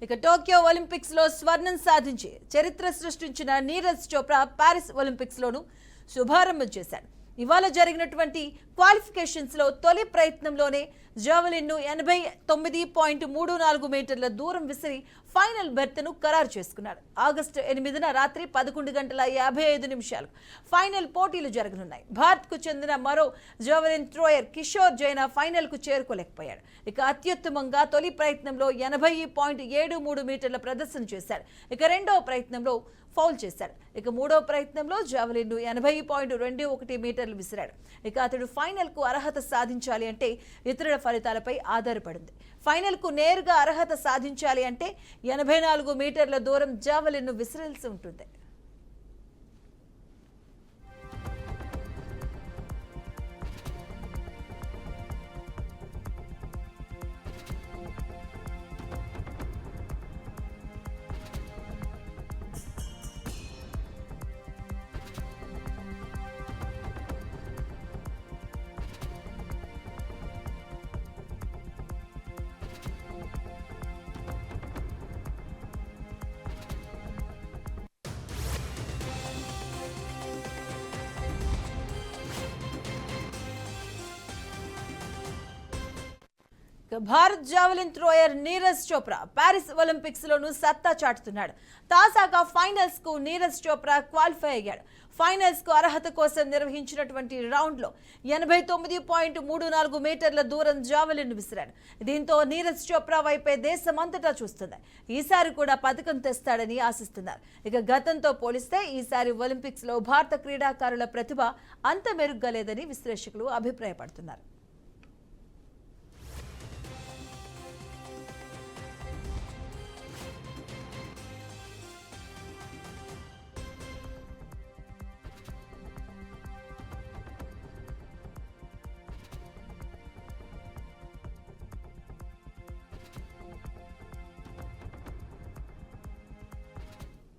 ఇక Tokyo Olympics లో స్వర్ణం సాధించి చరిత్ర సృష్టించిన నీరజ్ చోప్రా పారిస్ ఒలింపిక్స్ లోను శుభారంభం చేశాడు. ఇవాళ జరిగినటువంటి క్వాలిఫికేషన్స్ లో తొలి ప్రయత్నంలోనే జావెలిన్ ను 89.34 మీటర్ల దూరం విసిరి ఫైనల్ బెర్త్ను ఖరారు చేసుకున్నాడు. ఆగస్టు 8న రాత్రి 11:55 ఫైనల్ పోటీలు జరగనున్నాయి. భారత్ కు చెందిన మరో జావెలిన్ థ్రోయర్ కిషోర్ జైనా ఫైనల్ కు చేరుకోలేకపోయాడు. ఇక అత్యుత్తమంగా తొలి ప్రయత్నంలో 80.73 మీటర్ల ప్రదర్శన చేశాడు. ఇక రెండవ ప్రయత్నంలో ఫౌల్ చేశాడు. ఇక మూడవ ప్రయత్నంలో జావెలిన్ ను 80.21 మీటర్లు విసిరాడు. ఇక అతడు ఫైనల్ కు అర్హత సాధించాలి అంటే ఇతరుల ఫలితాలపై ఆధారపడింది. ఫైనల్ కు నేరుగా అర్హత సాధించాలి అంటే 84 మీటర్ల దూరం జావెలిన్ ను విసిరాల్సి ఉంటుంది. Bharat javelin thrower Neeraj Chopra Paris Olympics లోను సత్తా చాటుతున్నాడు. తాజాగా ఫైనల్స్ కు నీరజ్ చోప్రా క్వాలిఫై అయ్యాడు. ఫైనల్స్ కు అర్హత కోసం నిర్వహించినటువంటి రౌండ్ లో 89.34 మీటర్ల దూరం జావెలిన్ విసిరాడు. దీంతో నీరజ్ చోప్రా వైపే దేశమంతటా చూస్తుంది. ఈసారి కూడా పథకం తెస్తాడని ఆశిస్తున్నారు. ఇక గతంతో పోలిస్తే ఈసారి ఒలింపిక్స్ లో భారత క్రీడాకారుల ప్రతిభ అంత మెరుగ్గా లేదని విశ్లేషకులు అభిప్రాయపడుతున్నారు.